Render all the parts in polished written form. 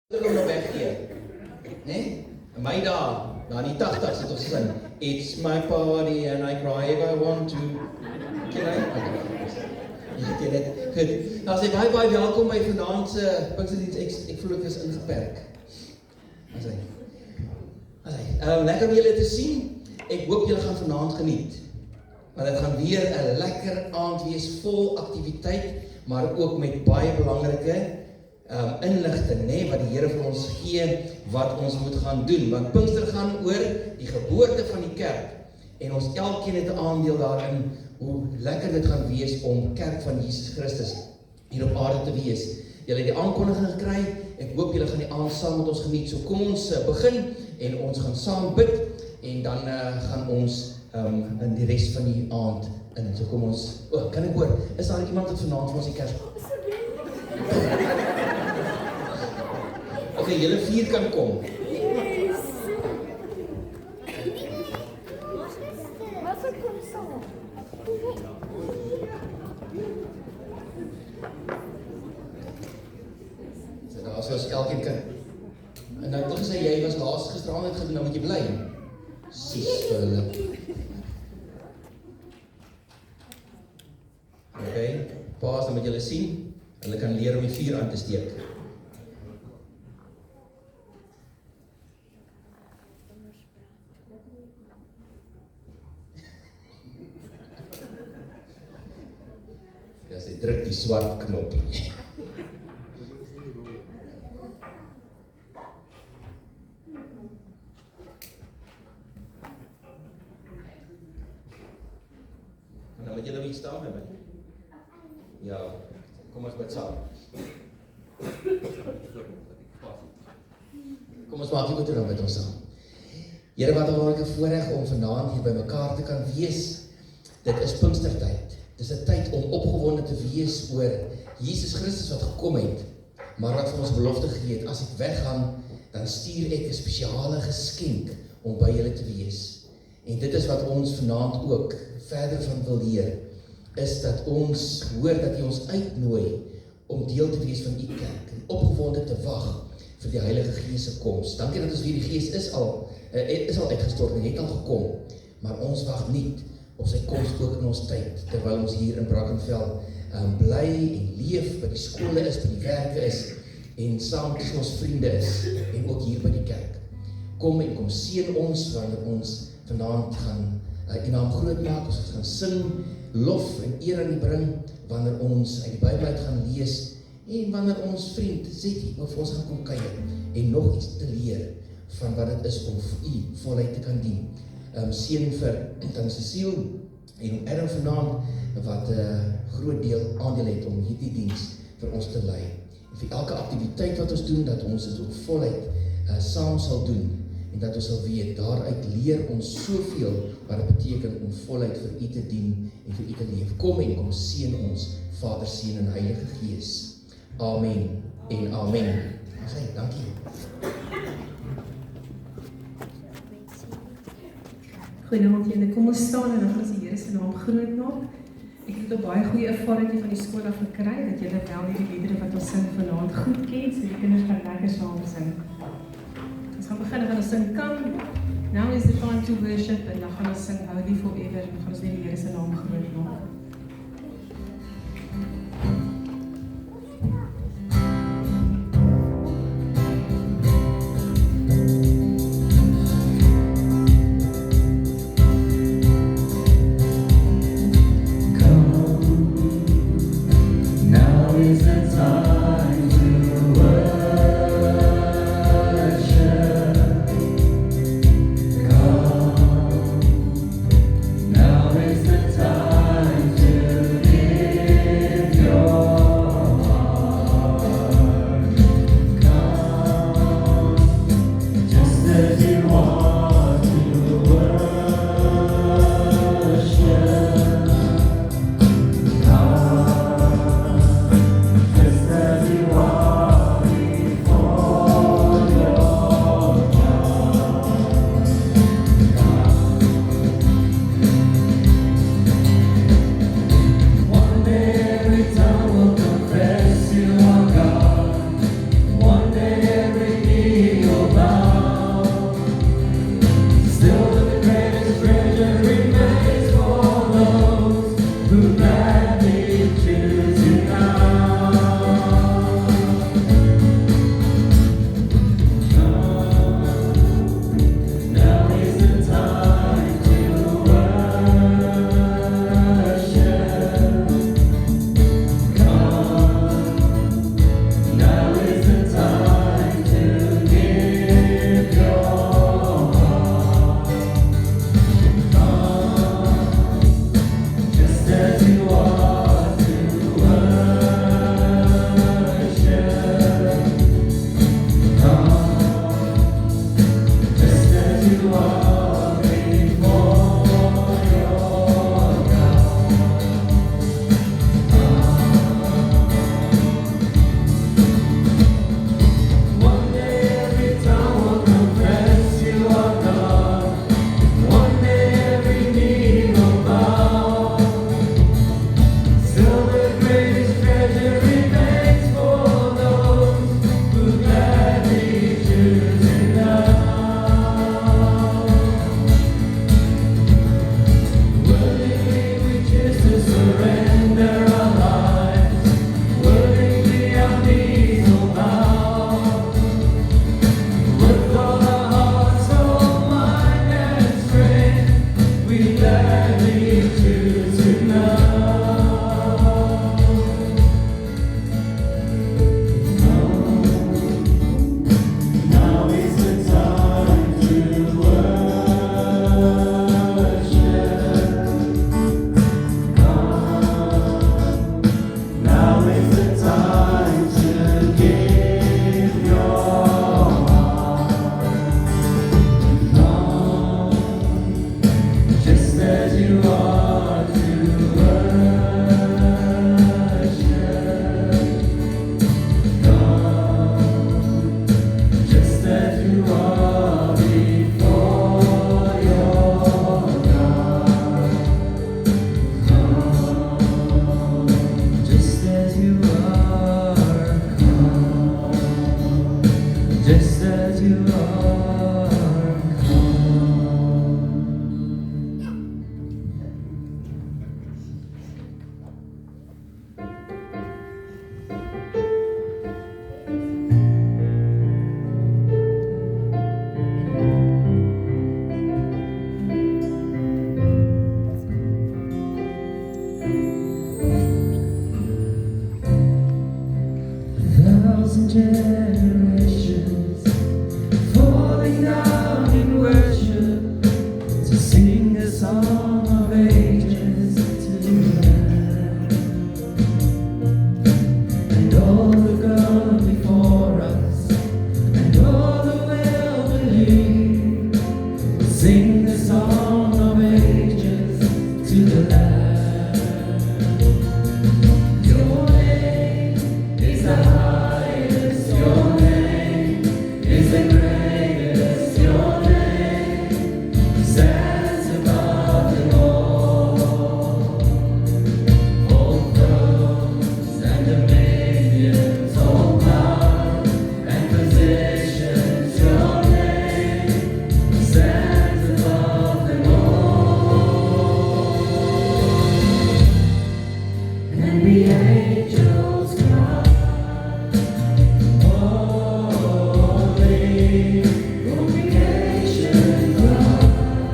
Ek wil nog weggee. Nee? My daar in die 80's het ons sing, it's my party and I cry if I want to. Ken jy? Ja, ken dit. Goed. Nou sê baie welkom by vanaand se Pinksterdiens. Ek voel ek is ingeperk. Asai. Lekker om julle te sien. Ek hoop julle gaan vanaand geniet. Want dit gaan weer 'n lekker aand wees vol aktiwiteit, maar ook met baie belangrike inligting, wat die Here vir ons gee, wat ons moet gaan doen. Want Pinkster gaan oor die geboorte van die kerk. En ons elkeen het 'n aandeel daarin, hoe lekker dit gaan wees om kerk van Jesus Christus hier op aarde te wees. Julle het die aankondiging gekry, ek hoop julle gaan die aand saam met ons geniet. So kom ons begin en ons gaan saam bid en dan gaan ons in die res van die aand in. So kom ons, kan ek hoor, is daar iemand wat vanaand vir ons die kerk? Oké, julle 4 kan kom. So daar is elkeen kan. En nou het gesê jy was laas gisteraan het gedoen, dan moet jy bly. Sies vir hulle. Oké, paas, dan moet julle sien, hulle kan leer om die vuur aan te steek. Ja, sy druk die swart knoppie. En dan moet julle weer staan met my. Ja, kom ons bid saam. Kom ons maak die goed dan met ons saam. Here, wat 'n wonderlike voorreg om vanaand hier by mekaar te kan wees. Dit is Pinkstertyd. Dit is 'n tyd om opgewonde te wees oor Jesus Christus wat gekom het, maar wat vir ons belofte gegee het, as ek weggaan, dan stuur ek 'n spesiale geskenk om by julle te wees. En dit is wat ons vanaand ook verder van wil leer, is dat ons hoor dat U ons uitnooi om deel te wees van U kerk en opgewonde te wag vir die Heilige Gees se koms. Dankie dat ons weer die Gees is al uitgestort en het al gekom, maar ons wag nie op sy koms ook in ons tyd, terwyl ons hier in Brackenfell bly en leef, by die skole is, by die werke is, en saam tussen ons vriende is, en ook hier by die kerk. Kom en kom seën ons, wanneer ons vanaand gaan U naam groot maak, ons gaan sing, lof en eer aan U bring, wanneer ons uit die Bybel uit gaan lees, en wanneer ons vriend Zetty vir ons gaan kom kuier, en nog iets te leer, van wat het is om vir U voluit te kan dien. Seën vir Tannie Cecile en om Adam vanaand, wat groot deel aandeel het om hierdie diens vir ons te lei. En vir elke aktiwiteit wat ons doen, dat ons dit ook voluit saam sal doen, en dat ons sal weet, daaruit leer ons soveel wat het beteken om voluit vir U te dien en vir U te leef. Kom en kom seën ons, Vader, Seun en Heilige Gees. Amen en amen. Dankie. Goeienaand julle, kom ons staan en dan gaan ons die Here se naam groot maak. Ek het 'n baie goeie ervaring van die skool af gekry, dat julle wel hierdie liedere wat ons sing vanaand goed ken, so die kinders kan lekker saam sing. Ons gaan begin, ons sing Come, Now is the time to worship, en dan gaan ons sing Holy Forever, en dan gaan ons net die Here se naam groot maak. Now is the time just as you are, come. Thousand generations falling down in worship to sing a song of ages to the Lamb. And all who gone before us and all who will believe will sing the song of ages to the Lamb. Your name is the highest, your name is the greatest, your name stands above them all thrones and dominions, all power and positions, your name stands above them all. And the angels cry, holy, all creation cries,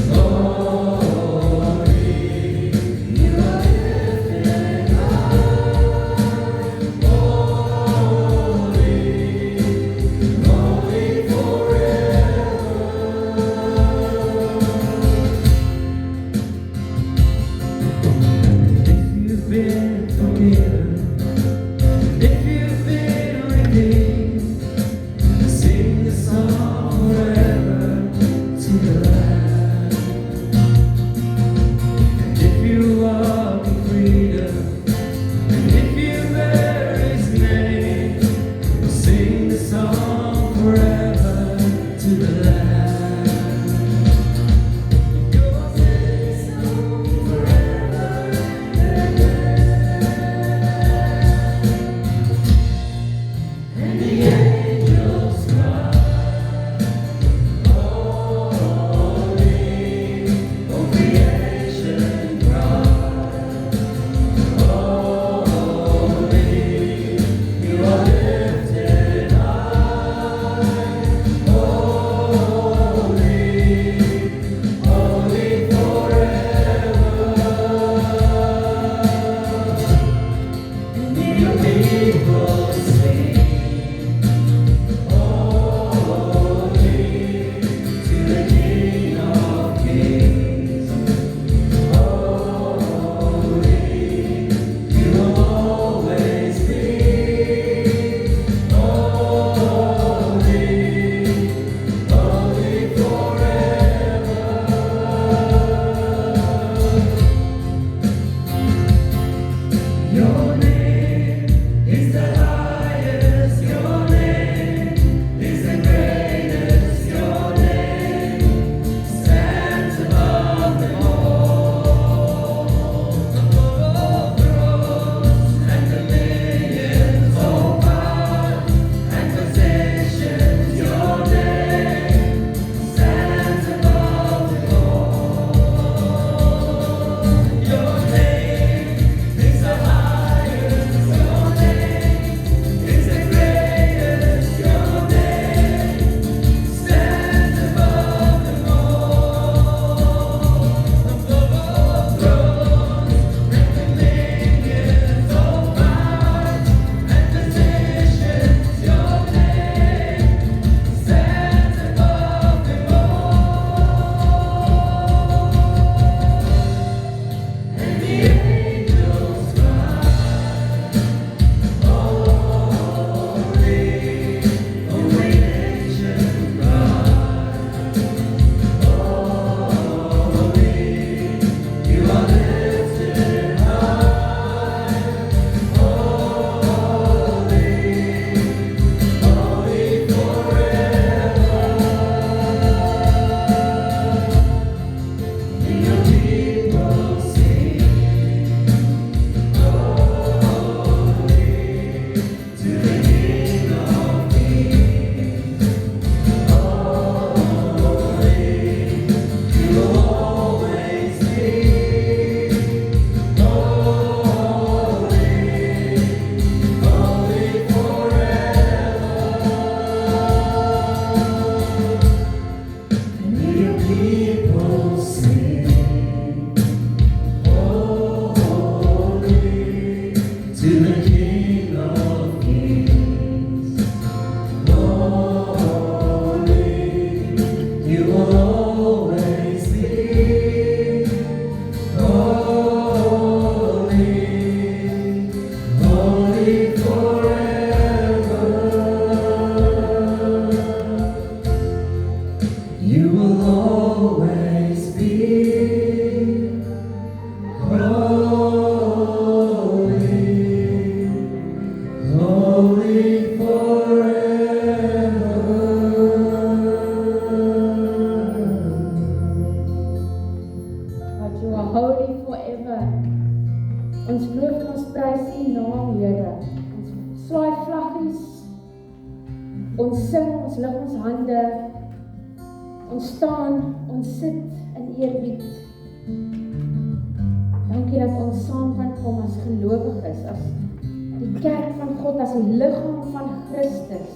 holy, you are lifted high, holy, holy forever. If you've been forgiven, if you've been redeemed, sing the song forever to the Lamb. And if you walk in freedom, and if you bear His name, sing the song forever to the Lamb. You'll sing the song forever and and the angels cry, holy, all creation cries, holy, you are lifted high, Ons sing, ons lig ons hande, ons staan, ons sit in eerbied. Dankie dat ons saam kan kom as gelowiges, as die kerk van God, as die liggaam van Christus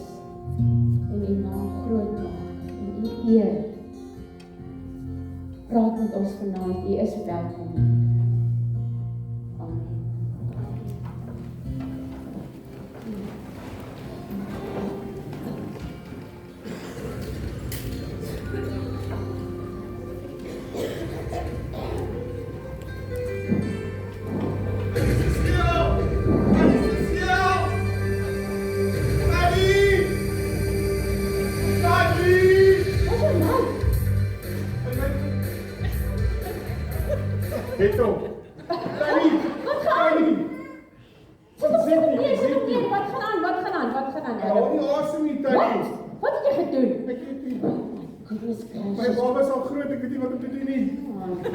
en U naam groot maak en U eer. Praat met ons vanaand, U is welkom. Amen. Net op. Danny! Wat gaan? Danny! Sit op neer. Wat gaan aan? Hou nie asem nie, Danny. Wat het jy gedoen? Ek weet nie. Goodness My gracious. baba is al groot, ek weet nie wat om te doen nie.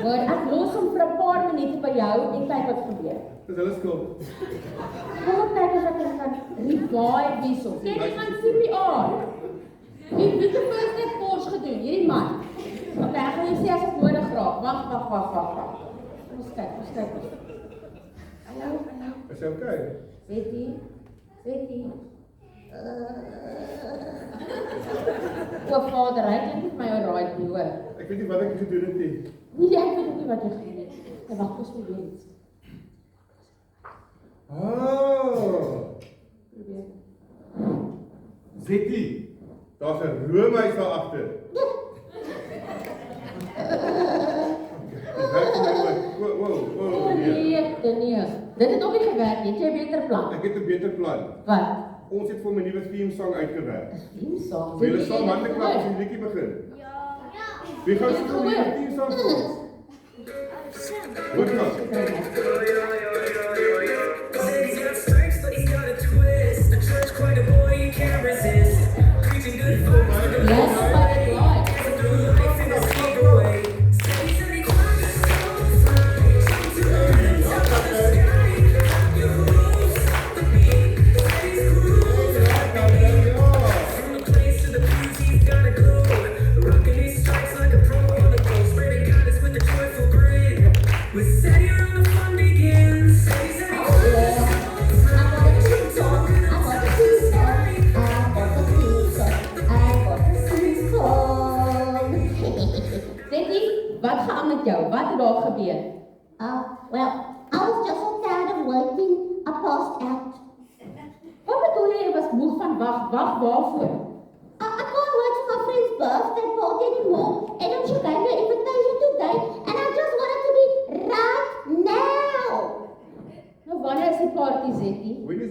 Hoor, ek los hom vir 'n paar minute by jou en kyk wat gebeur. Dis hulle skuld. Kom op, kyk as ek kan revive hierso. Sê jy gaan CPR. Wie het die first aid course gedoen? Hierdie man. Okay, ek gaan jou sê as ek nodig raak. Wag. Ons kyk. Hallo. Is jy okay? Betty. O, vader, hy klink met my alright nie, hoor. Ek weet nie wat ek gedoen het nie. Nee, ek weet ook nie wat jy gedoen het. En wag, ons moet weer iets. Probeer. Zetty, daar's 'n roomhuis daar agter. Wow. Nee. Dit het ook nie gewerk nie. Jy het 'n beter plan. Ek het 'n beter plan. Wat? Ons het vir my nuwe theme song uitgewerk. Theme song. Wil julle saam hande klap as die liedjie begin? Wie gaan speel die theme song vir ons? Goed gaan. He's got strength, but he's got a twist. The church quite a boy you can't resist. Preaching good vibes. Yes, my God. Through life in a secret way. Steady climbing so fly. To the top of the sky. You move the beat. Steady groove. From the place to the peaks, he's got a glow. Rocking these stripes like a pro on the go. Spreading kindness with a joyful grin. With steady around the fun begins. Steady Betty, wat gaan met jou? Wat het daar gebeur? Well, I was just so tired of waiting. I passed out. Wat bedoel jy was moeg van wag waarvoor? I can't wait for my friend's birthday party anymore. And then she gave me an invitation today. And I just wanted to be right now. Nou wanneer is die party, Zetty? When is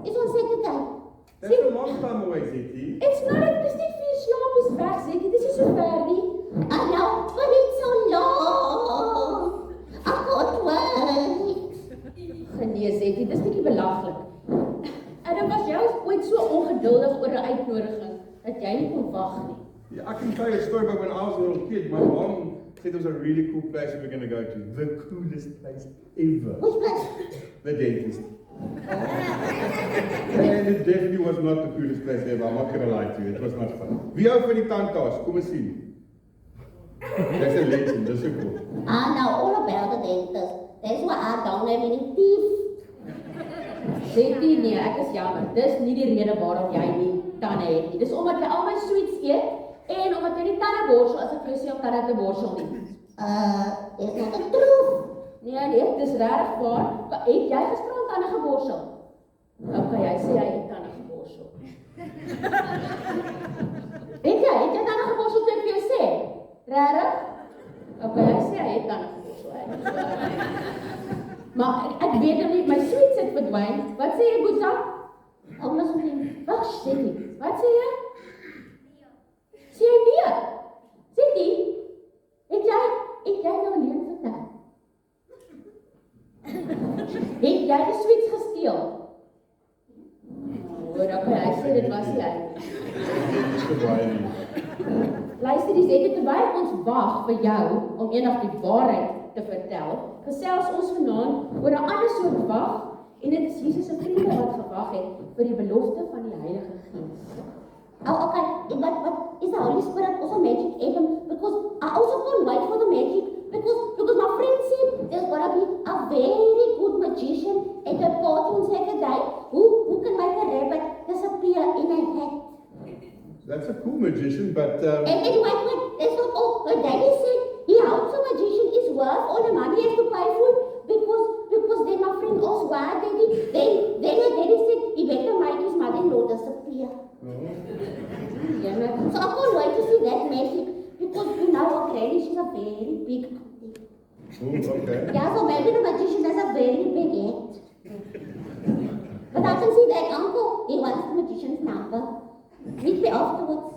It's on Saturday. That's a long time away, Zetty. It's not, dis nie 4 slapies weg, Zetty, dis nie so ver nie. I know, but it's so long. I can't wait. Nee, Zetty, dis bietjie belaglik. En dan was jy ooit so ongeduldig oor 'n uitnodiging dat jy nie kon wag nie. Yeah, I can tell you a story about when I was a little kid. My mom said it was a really cool place we were going to go to. The coolest place ever. Which place? The dentist. And it definitely was not the coolest place ever. I'm not going to lie to you. It was not fun. Wie hou van die tandtas? Kom eens sien. That's a legend. That's so cool. I know all about the dentist. That's why I don't have any teeth. Zetty, nee, ek is jammer. Dis nie die rede waarom jy nie tande het nie. Dis omdat jy al my sweets eet en omdat jy nie tande borsel as ek vir jou sê om tande te borsel nie. It's not the truth. Nee, dis regtig waar. Het jy gisterand tande geborsel? Okay, hy sê hy het tande geborsel. Het jy tande geborsel toe ek vir jou sê? Regtig? Okay, hy sê hy het tande geborsel. Maar ek weet nou nie, my sweets het verdwyn. Wat sê jy, Boeta? Alles om nie. Wag, Zetty. Wat sê jy? Sê jy nee? Zetty, het jy nou leuen vertel? Het jy die sweets gesteel? Hoor, okay, hy sê dit was nie hy. Dis gebaai nie. Luister, die Zetty, terwyl ons wag vir jou om eendag die waarheid te vertel, gesels ons vanaand oor 'n ander soort wag, en dit is Jesus se vriende wat gewag het vir die belofte van die Heilige Gees. Oh, okay. But is the Holy Spirit also magic Adam? Because I also can't wait for the magic. Because my friend said there's gonna be a very good magician at the party on Saturday who can make a rabbit disappear in a hat. That's a cool magician, but And wait, that's not all. Her daddy said he hopes the magician is worth all the money he has to pay for it because then my friend asked why daddy. Then her daddy said he better make his mother-in-law disappear. Yeah, so I can't wait to see that magic because you know our granny, she's a very big auntie. okay. Yeah, so maybe the magician has a very big head. But I can see that uncle, he wants the magician's number. Meet me afterwards.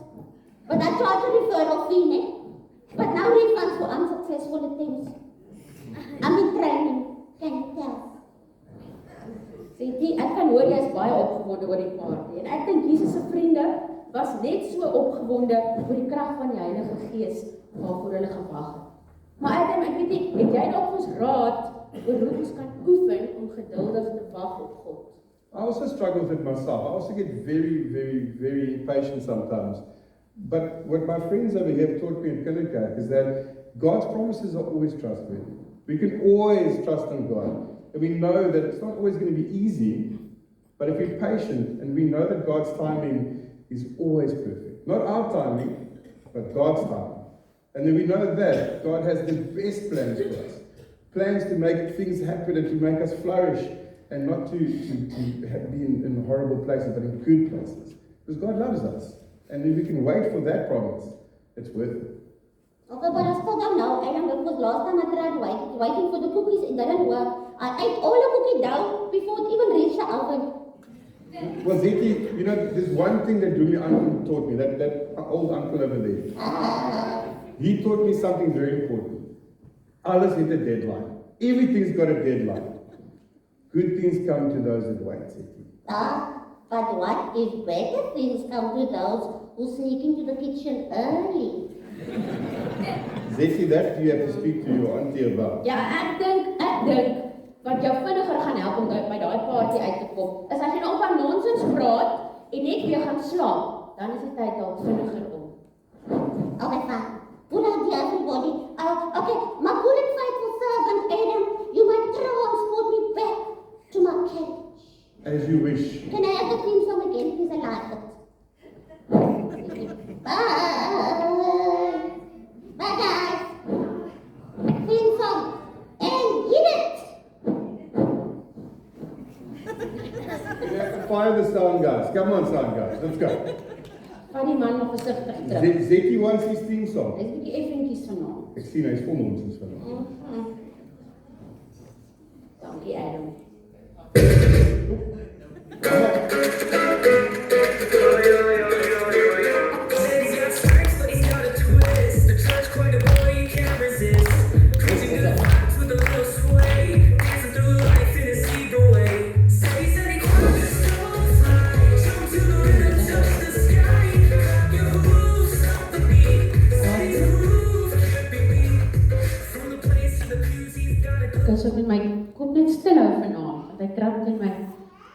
But I tried to refer off fee, but now refunds for unsuccessful attempts. I'm in training, can you tell? Sê ek kan hoor jy is baie opgewonde oor die party en ek dink Jesus se vriende was net so opgewonde oor die krag van die Heilige Gees waarvoor hulle gewag het. Maar Adam, ek weet nie, het jy dalk vir ons raad oor hoe ons kan oefen om geduldig te wag op God? I also struggle with it myself. I also get very, very, very impatient sometimes. But what my friends over here have taught me in Kinderkerk is that God's promises are always trustworthy. We can always trust in God. And we know that it's not always going to be easy, but if we're patient and we know that God's timing is always perfect. Not our timing, but God's timing. And then we know that God has the best plans for us. Plans to make things happen and to make us flourish and not to be in horrible places, but in good places. Because God loves us. And if we can wait for that promise, it's worth it. Okay, but I still don't know, Adam, because last time I tried waiting for the cookies, it didn't work. I ate all the cookie dough before it even reached the oven. Well, Zeki, you know, there's one thing that Jumi uncle taught me, that old uncle over there. He taught me something very important. Alles heeft a deadline. Everything's got a deadline. Good things come to those that wait, Zeki. But what if better things come to those who sneak into the kitchen early? Zeki, that you have to speak to your auntie about. Ja, ek dink wat jou vinniger gaan help om by daai party uit te kom, is as jy nou op 'n nonsens praat en net weer gaan slaap, dan is die tyd dalk vinniger om. Okay, fine. Good idea, everybody. Okay, my good and faithful servant, Adam, you might transport me back to my cage. As you wish. Can I have the theme song again, please? I like it. Bye. Bye, guys. Theme song. And hit it. You have to fire the sound guys. Come on, sound guys. Let's go. Van die man nog versigtig terug. Zeki wants his theme song. Dis 'n bietjie effentjies vanaand. Ek sien hy is vol nonsens vandag. Dankie Adam. As ek met my kop net stil hou vanaand, want hy krap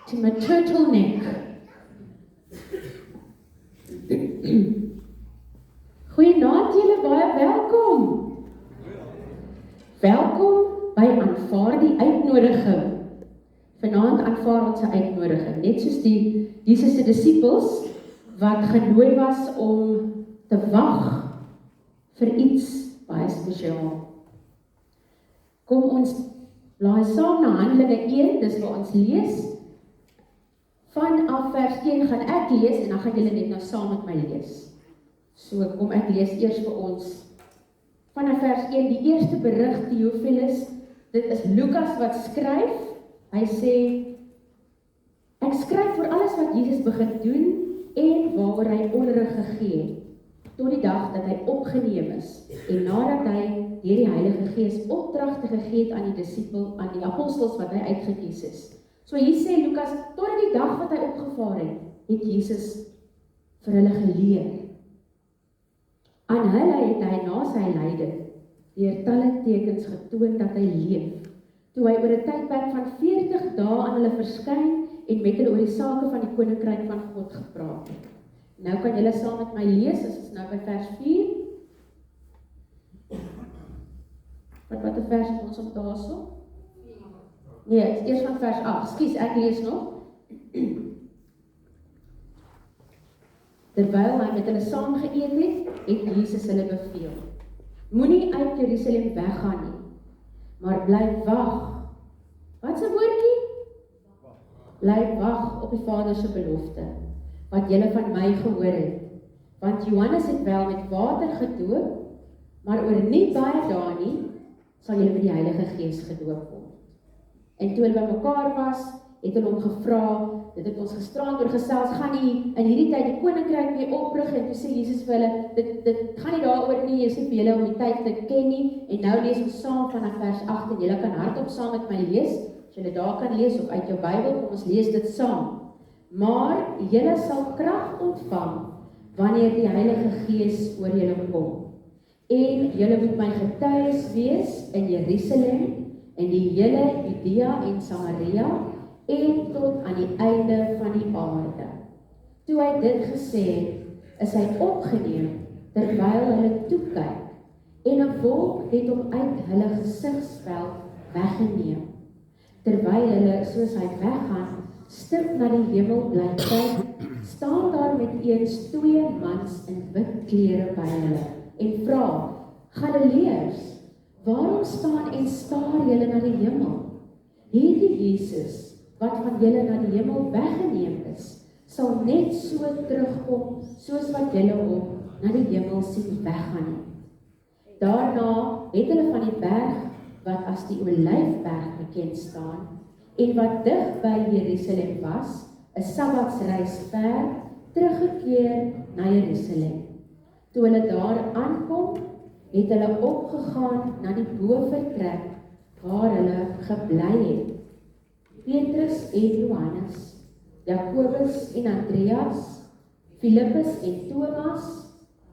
teen my turtleneck. Goeienaand julle, baie welkom. Welkom by aanvaar die uitnodiging. Vanaand aanvaar ons 'n uitnodiging, net soos die Jesus se disippels wat genooi was om te wag vir iets baie spesiaal. Kom ons blaai saam na Handelinge 1, dis waar ons lees. Vanaf vers 1 gaan ek lees en dan gaan julle net nou saam met my lees. So kom ek lees eers vir ons. Vanaf vers 1, die eerste berig Theophilus, dit is Lukas wat skryf. Hy sê, ek skryf vir alles wat Jesus begin doen en waaroor hy onderrig gegee het, tot die dag dat hy opgeneem is en nadat hy deur die Heilige Gees opdragte gegee het aan die apostels wat hy uitgekies is. So hier sê Lukas, tot die dag wat hy opgevaar het Jesus vir hulle geleer. Aan hulle het hy na sy lyding deur talle tekens getoon dat hy leef. Toe hy oor 'n tydperk van 40 dae aan hulle verskyn en met hulle oor die sake van die koninkryk van God gepraat het. Nou kan julle saam met my lees, as ons nou by vers 4. Wat 'n vers het ons op daarso? Nee, het is eers van vers 8. Skus, ek lees nog. Terwyl hy met hulle saam geëet het, het Jesus hulle beveel: Moenie uit Jerusalem weggaan nie, maar bly wag. Wat 'n woordjie? Bly wag op die Vader se belofte, wat julle van my gehoor het. Want Johannes het wel met water gedoop, maar oor nie baie dae nie, sal julle met die Heilige Gees gedoop word. En toe hulle by mekaar was, het hulle hom gevra, dit het ons gisterand oor gesels, gaan nie in hierdie tyd die koninkryk weer oprig, en toe sê Jesus vir hulle, dit gaan nie daaroor nie, is nie vir julle om die tyd te ken nie, en nou lees ons saam vanaf vers 8, en julle kan hardop saam met my lees, as julle daar kan lees, of uit jou Bybel, kom ons lees dit saam. Maar julle sal krag ontvang, wanneer die Heilige Gees oor julle kom. En julle moet my getuies wees in Jerusalem, en die hele Judea en Samaria, en tot aan die einde van die aarde. Toe hy dit gesê het, is hy opgeneem, terwyl hulle toekyk, en 'n wolk het hom uit hulle gesigsveld weggeneem. Terwyl hulle, soos hy weggaan, stil na die hemel bly kyk, staan daar met eens 2 mans in wit klere by hulle, en vra: Galileërs, waarom staan en staar julle na die hemel? Hierdie Jesus, wat van julle na die hemel weggeneem is, sal net so terugkom, soos wat julle hom na die hemel sien weggaan. Daarna het hulle van die berg, wat as die Olyfberg bekend staan, en wat dig by Jerusalem was, 'n Sabbatsreis ver, teruggekeer na Jerusalem. Toe hulle daar aankom, het hulle opgegaan na die bovertrek, waar hulle gebly het. Petrus en Johannes, Jakobus en Andreas, Filippus en Thomas,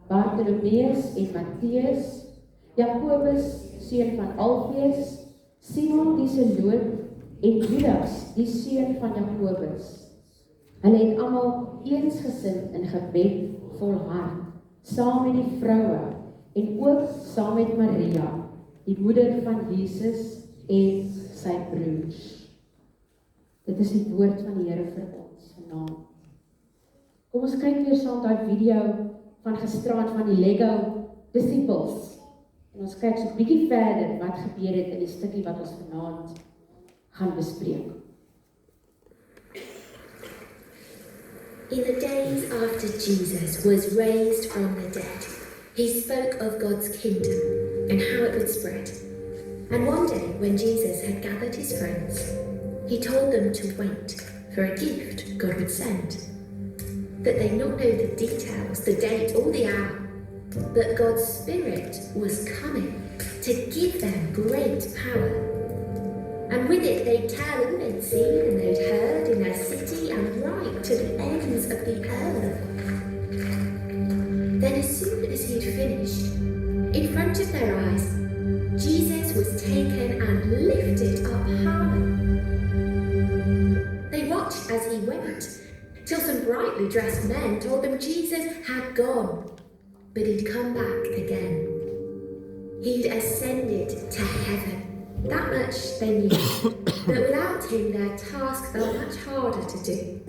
Bartolomeus en Matteus, Jakobus, seun van Alfeus, Simon die Zeloot en Judas, die seun van Jakobus. Hulle het almal eensgesind in gebed volhard, saam met die vroue, en ook saam met Maria, die moeder van Jesus en sy broers. Dit is die woord van die Here vir ons vanaand. Kom ons kyk weer saam daai video van gisterand van die Lego Disciples. En ons kyk so 'n bietjie verder wat gebeur het in die stukkie wat ons vanaand gaan bespreek. In the days after Jesus was raised from the dead, he spoke of God's kingdom and how it would spread. And one day, when Jesus had gathered his friends, he told them to wait for a gift God would send. That they not know the details, the date or the hour, but God's Spirit was coming to give them great power. And with it they'd tell all they'd seen and they'd heard in their city and right to the ends of the earth. Then as soon as he'd finished, in front of their eyes, Jesus was taken and lifted up high. They watched as he went, till some brightly dressed men told them Jesus had gone, but he'd come back again. He'd ascended to heaven. That much they knew, but without him their task felt much harder to do.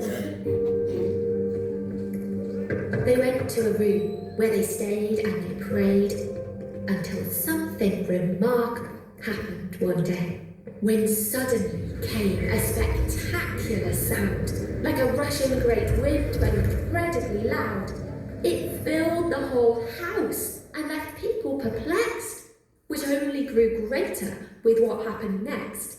They went to a room where they stayed and they prayed until something remarkable happened one day, when suddenly came a spectacular sound, like a rushing great wind but incredibly loud. It filled the whole house and left people perplexed, which only grew greater with what happened next.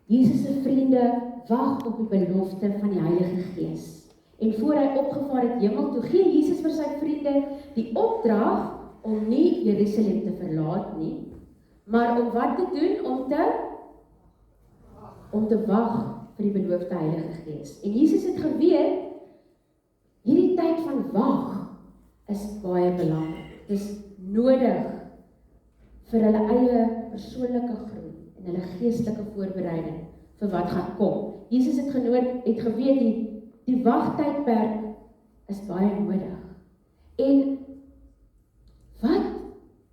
Jesus se vriende wag op die belofte van die Heilige Gees. En voor hy opgevaar het hemel toe, gee Jesus vir sy vriende die opdrag om nie Jerusalem te verlaat nie, maar om wat te doen? Om te wag vir die beloofde Heilige Gees. En Jesus het geweet, hierdie tyd van wag is baie belangrik. Dit is nodig vir hulle eie persoonlike groei en hulle geestelike voorbereiding vir wat gaan kom. Jesus het geweet die wagtydperk is baie nodig. En wat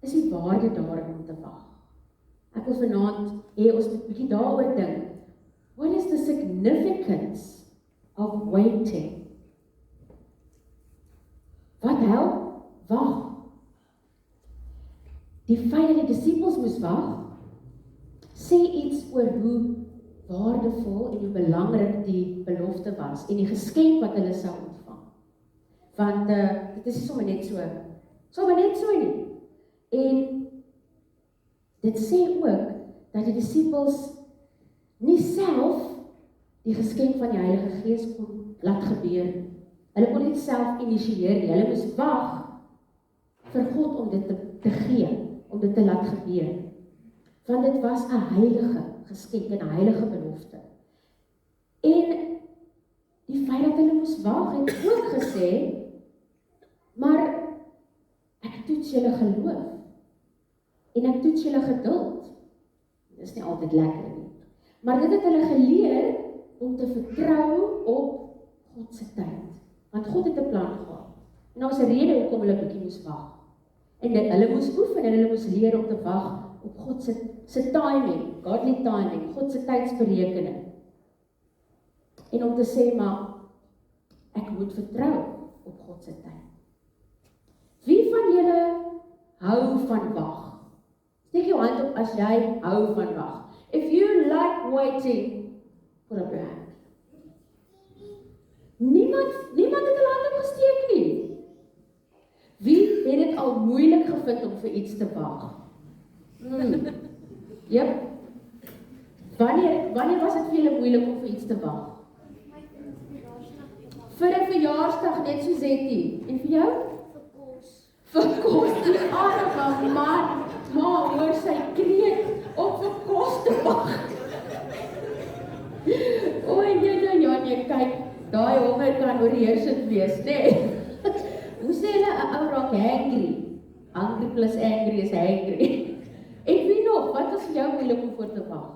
is die waarde daarin om te wag? Ek wil vanaand hê ons moet 'n bietjie daaroor dink. What is the significance of waiting? Wat help wag? Die feit dat die disippels moes wag, sê iets oor hoe waardevol en hoe belangrik die belofte was en die geskenk wat hulle sou ontvang. Want dit is sommer net so nie. En dit sê ook dat die disippels nie self die geskenk van die Heilige Gees kon laat gebeur nie. Hulle kon nie self initieer nie. Hulle moes wag vir God om dit te gee, om dit te laat gebeur. Want dit was 'n heilige geskenk en 'n heilige belofte. En die feit dat hulle moes wag het ook gesê, maar ek toets julle geloof en ek toets julle geduld. Dit is nie altyd lekker nie. Maar dit het hulle geleer om te vertrou op God se tyd. Want God het 'n plan gehad. En daar was 'n rede hoekom hulle bietjie moes wag. En hulle moes oefen en hulle moes leer om te wag op God se timing, godly timing, God se tydsberekening. En om te sê, maar ek moet vertrou op God se tyd. Wie van julle hou van wag? Steek jou hand op as jy hou van wag. If you like waiting, put up your hand. Niemand het 'n hand opgesteek nie. Wie het dit al moeilik gevind om vir iets te wag? Yep. Wanneer was dit vir julle moeilik om vir iets te wag? Vir 'n verjaarsdag net so Zetty. En vir jou? Vir kos. Die arme man. Ma, hoor sy kreet om vir kos te wag. Nee, kyk, daai honger kan oorheersend wees, nee. Hoe sê hulle 'n ou raak hangry? Hungry plus angry is hangry. En wie nog, wat was vir jou moeilik om voor te wag?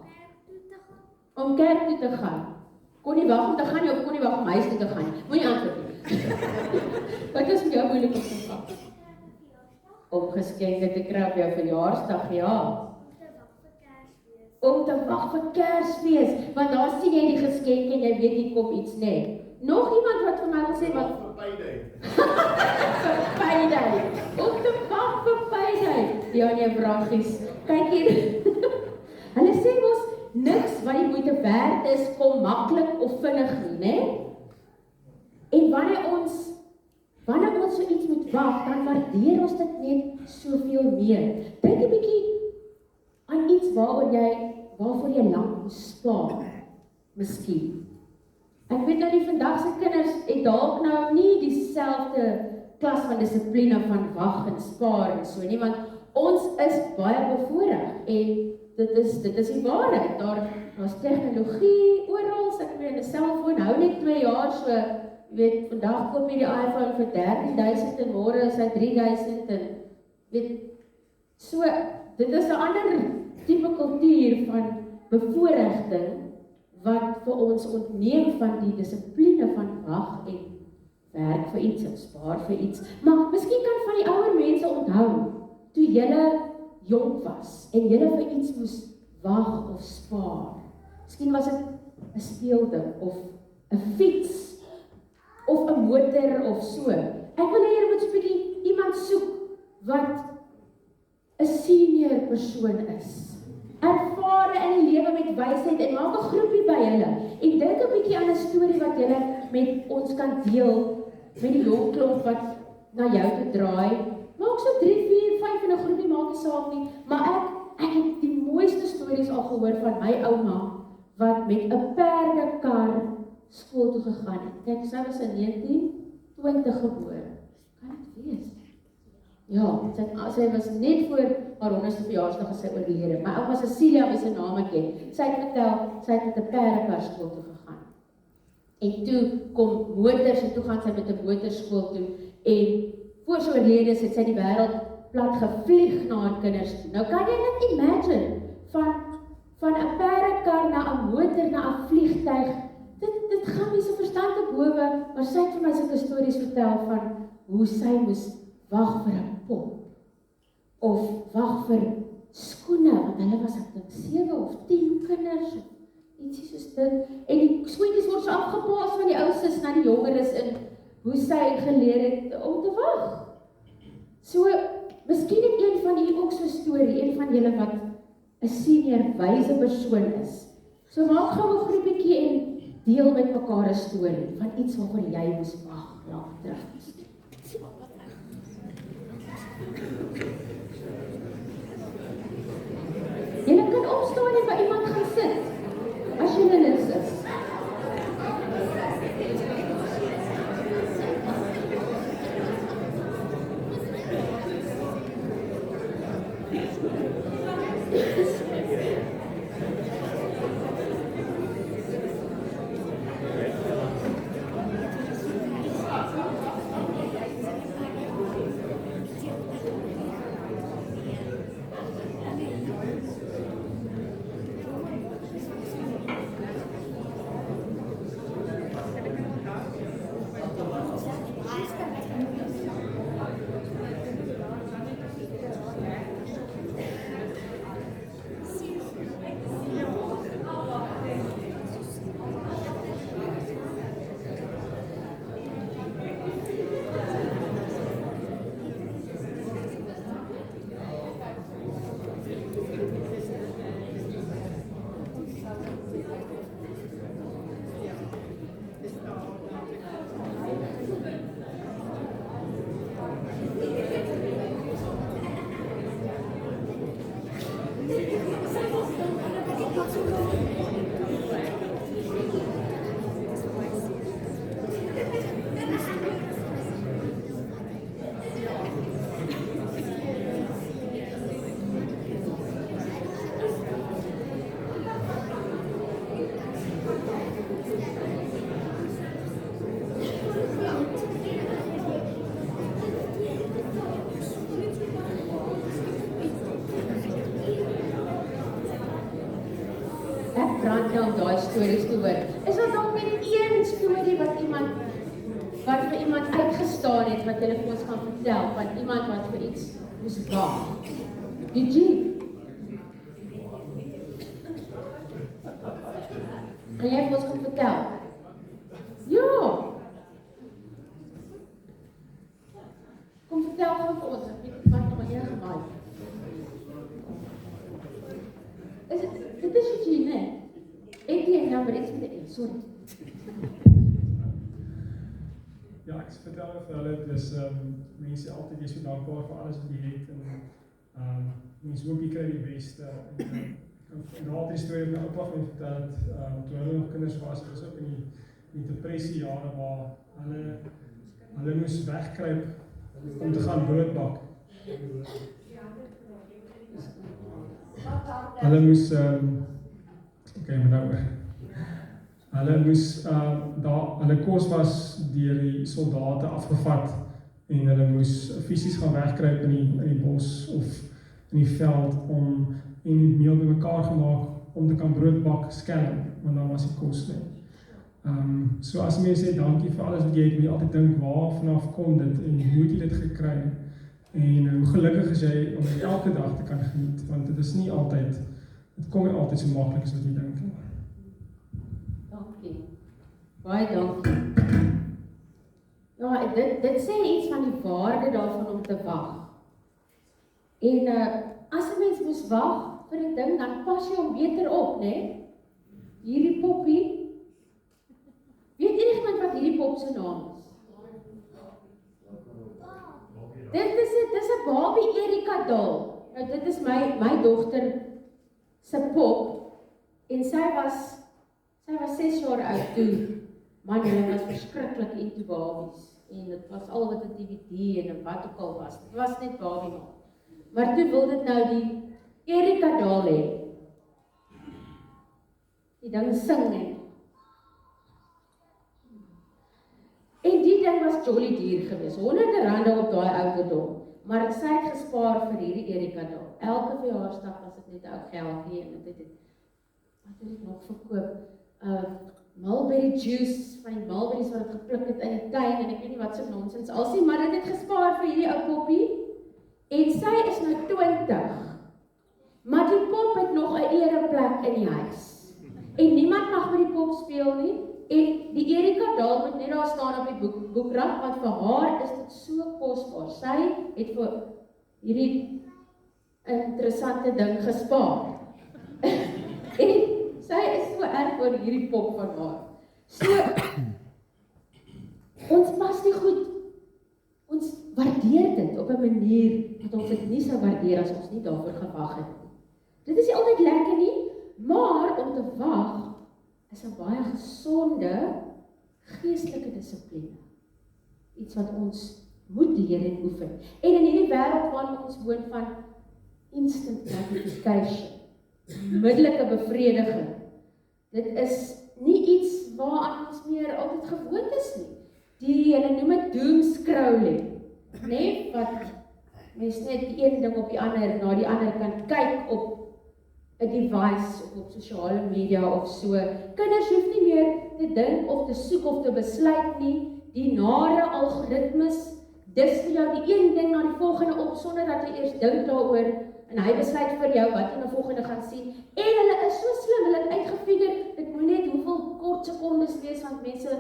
Om kerk toe te gaan. Kon nie wag om te gaan nie, of kon nie wag om huis toe te gaan nie? Moenie antwoord nie. Wat was vir jou moeilik om te wag? Om geskenke te kry op jou verjaarsdag, ja. Om te wag vir Kersfees, want daar sien jy die geskenke en jy weet hier kom iets, nee. Nog iemand wat vir my wil sê wat? Vir Payday. Om te wag vir Payday. Ja, nee, braggies. Kyk hier. Hulle sê mos, niks wat die moeite werd is, kom maklik of vinnig nie, né? En wanneer ons so iets moet wag, dan waardeer ons dit net soveel meer. Dink 'n bietjie aan iets waarvoor jy lank moes spaar. Miskien. Ek weet nou nie, vandag se kinders het dalk nou nie dieselfde klas van dissipline van wag en spaar en so nie, want ons is baie bevoorreg en dit is die waarheid. Daar's tegnologie oral, ek weet 'n selfoon hou net 2 jaar, so jy weet, vandag koop jy die iPhone vir 13,000 en môre is hy 3,000 en weet, so dit is 'n ander tipe kultuur van bevoorregting wat vir ons ontneem van die dissipline van wag en werk vir iets en spaar vir iets. Maar miskien kan van die ouer mense onthou toe julle jonk was en julle vir iets moes wag of spaar. Miskien was dit 'n speelding of 'n fiets of 'n motor of so. Ek wil hê julle moet 'n bietjie iemand soek wat 'n senior persoon is. Ervare in die lewe met wysheid en maak 'n groepie by hulle. En dink 'n bietjie aan 'n storie wat julle met ons kan deel met die jong klomp wat na jou toe draai. Maak so 3, 4, 5 in 'n groepie, maak nie saak nie. Maar ek het die mooiste stories al gehoor van my ouma wat met 'n perdekar skool toe gegaan het. Kyk, sy was in 1920 gebore. Kan dit wees? Ja, sy was net voor haar 100ste verjaarsdag as sy oorlede. My ouma Cecilia, wie se naam ek ken, sy het vertel, sy het met 'n perdekar skool toe gegaan. En toe kom motors en toe gaan sy met 'n motorskool toe en voor sy oorlede het sy die wêreld plat gevlieg na haar kinders toe. Nou kan jy net imagine van 'n perdekar na 'n motor na 'n vliegtuig. Dit gaan my so verstand te bowe, maar sy het vir my sulke stories vertel van hoe sy moes wag vir 'n pop of wag vir skoene, want hulle was ek dink 7 of 10 kinders of ietsie soos dit. En die skoentjies word so afgepaas van die ouses na die jongeres in hoe sy geleer het om te wag. So, miskien het een van julle ook so 'n storie, een van julle wat 'n senior wyse persoon is. So maak gou 'n groepietjie en deel met mekaar 'n storie van iets waarvoor jy moes wag lank terug. Julle kan opstaan en by iemand gaan sit, as julle lus is. Om daai stories te hoor. Is daar dalk net een storie wat vir iemand uitgestaan het wat hulle vir ons kan vertel, van iemand wat vir iets moes wag? Gigi? Kan jy vir ons kan vertel? Ja! Kom vertel gou vir ons, ek weet wat nog jy gemaak. Dit is Gigi, nee? Ek die nummer iets met die sorry. Ja, ek vertel vir hulle, dis mense altyd is so dankbaar vir alles wat jy het en mense hoop jy kry die beste. En daar het die storie met my oupa van vertel dat toe hulle nog kinders was ook in die depressie jare waar hulle moes wegkruip om te gaan brood bak. Hulle moes hulle moes hulle kos was deur die soldate afgevat en hulle moes fisies gaan wegkruip in die bos of in die veld en die meel bymekaar gemaak om te kan brood bak skelm, want dan was die kos nie. So as mense sê dankie vir alles wat jy het, moet jy altyd dink waar vanaf kom dit en hoe het jy dit gekry en hoe gelukkig is jy om dit elke dag te kan geniet, want dit is nie altyd, dit kom nie altyd so maklik as wat jy dink. Dankie. Baie dankie. Ja, dit sê iets van die waarde daarvan om te wag. En as 'n mens moes wag vir 'n ding, dan pas jy hom beter op, né? Hierdie poppie. Weet iemand wat hierdie pop se naam is? Dit is 'n Barbie Erika doll. Nou dit is my dogter se pop en sy was 6 jaar oud toe. Man, hulle was verskriklik into Barbies en dit was al wat 'n DVD en wat ook al was. Dit was net Barbie maar toe wil dit nou die Erika doll hê. Die ding sing net. En die ding was jolly duur geweest, R100 op daai ouderdom. Maar sy het gespaar vir hierdie Erika doll. Elke verjaarsdag was dit net 'n ou geldjie en dit het wat het ek nog verkoop? Mulberry juice, van die mulberries wat ek gepluk het in die tuin, en ek weet nie wat so nonsens al sien, maar dit het gespaar vir hierdie ou poppie, en sy is nou 20, maar die pop het nog 'n ereplek in die huis, en niemand mag met die pop speel nie, en die Erika Dahl moet net daar staan op die boekrak, want vir haar is dit so kosbaar. Sy het vir hierdie interessante ding gespaar. En sy is so erg oor hierdie pop van haar. So, ons pas nie goed. Ons waardeer dit op 'n manier dat ons dit nie sou waardeer as ons nie daarvoor gewag het nie. Dit is nie altyd lekker nie, maar om te wag is 'n baie gesonde geestelike dissipline. Iets wat ons moet leer en oefen. En in hierdie wêreld waarin ons woon van instant gratification, onmiddellike bevrediging, dit is nie iets waaraan ons meer altyd gewoond is nie. Hulle noem dit doomscrolling, nee, wat mens net een ding op die ander, na die ander kan kyk op 'n device of op sosiale media of so. Kinders hoef nie meer te dink of te soek of te besluit nie. Die nare algoritmes dis vir jou die een ding na die volgende op sonder dat jy eers dink daaroor en hy besluit vir jou wat jy na volgende gaan sien. En hulle is so slim, hulle het uitgefigure, dit moet net hoeveel kort sekondes wees want mense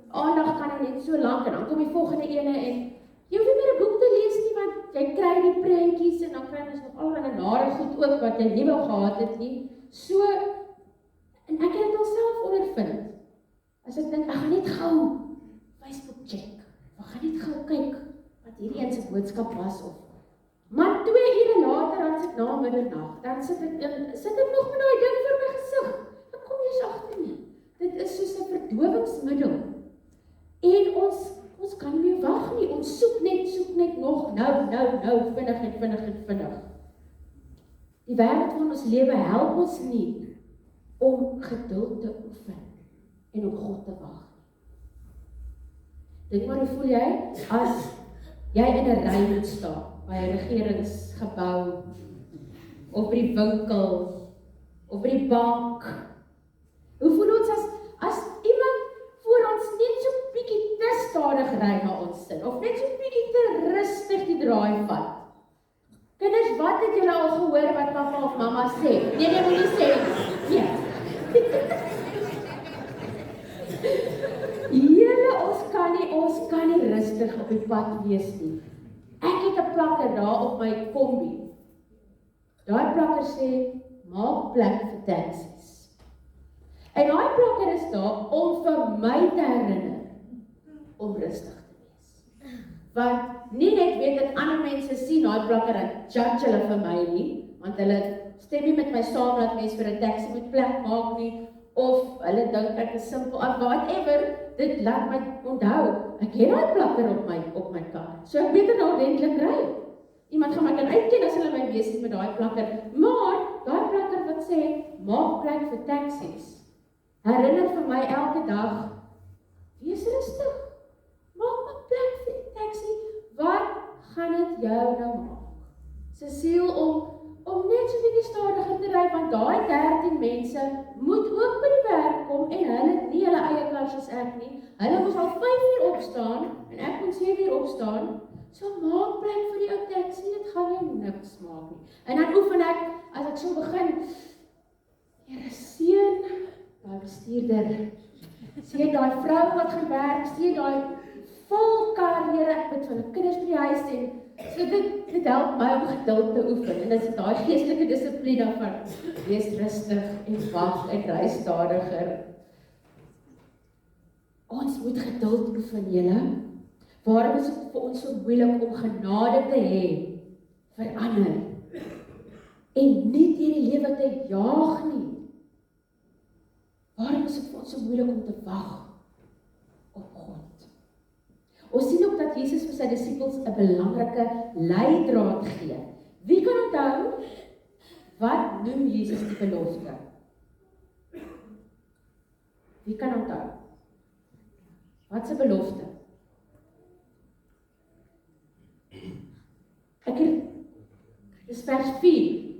aandag kan net so lank en dan kom die volgende ene en jy hoef nie meer 'n boek te lees nie want jy kry die prentjies en dan kry jy nog allerlei nare goed ook wat jy nie wou gehad het nie. So, en ek het dit alself ondervind. As ek dink, ek gaan net gou Facebook check, ek gaan net gou kyk wat hierdie een se boodskap was of. Maar 2 ure later, dan sit na middernag, dan sit ek nog met daai ding voor my gesig. Ek kom nie eens agter nie. Dit is soos 'n verdowingsmiddel. En ons kan nie meer wag nie. Ons soek net nog nou, vinnig. Die wêreld van ons lewe help ons nie om geduld te oefen en op God te wag. Dink maar, hoe voel jy as jy in 'n ry moet staan by 'n regeringsgebou of by die winkel of by die bank? Hoe voel ons as iemand voor ons net so bietjie te stadig ry na ons sin of net so bietjie te rustig die draai vat? Kinders, wat het julle al gehoor wat pappa of mamma sê? Nee, moenie sê. Nee. Ons kan nie rustig op die pad wees nie. Ek het 'n plakker daar op my kombi. Daai plakker sê, maak plek vir taksies. En daai plakker is daar om vir my te herinner om rustig te wees. Want nie net weet dat ander mense sien daai plakker en judge hulle vir my nie, want hulle stem nie met my saam dat mense vir 'n taxi moet plek maak nie, of hulle dink ek is simpel, whatever, dit laat my onthou, ek het daai plakker op my kar, so ek beter nou ordentlik ry. Iemand gaan my kan uitken as hulle my weet met daai plakker, maar daai plakker wat sê, maak plek vir taksies, herinner vir my elke dag, wees rustig, maak plek vir die taxi, wat gaan dit jou nou maak? Cecile, om net so bietjie stadiger te ry, want daai 13 mense moet ook by die werk kom en hulle het nie hulle eie kar soos ek nie. Hulle moes al 5 uur opstaan en ek moet 7 uur opstaan. So maak plek vir die ou taxi, dit gaan jou niks maak nie. En dan oefen ek, as ek so begin, Here seën daai bestuurder, seën daai vrou wat gaan werk, seën daai vol kar, Here, ek bid vir hulle kinders by die huis en so dit help my om geduld te oefen en dit is daai geestelike dissipline van wees rustig en wag en ry stadiger. Ons moet geduld oefen, julle. Waarom is dit vir ons so moeilik om genade te hê vir ander en nie deur die lewe te jaag nie? Waarom is dit vir ons so moeilik om te wag op God? Ons sien ook dat Jesus vir sy disippels 'n belangrike leidraad gee. Wie kan onthou, wat noem Jesus die belofte? Wie kan onthou? Wat is 'n belofte? Dis vers 4.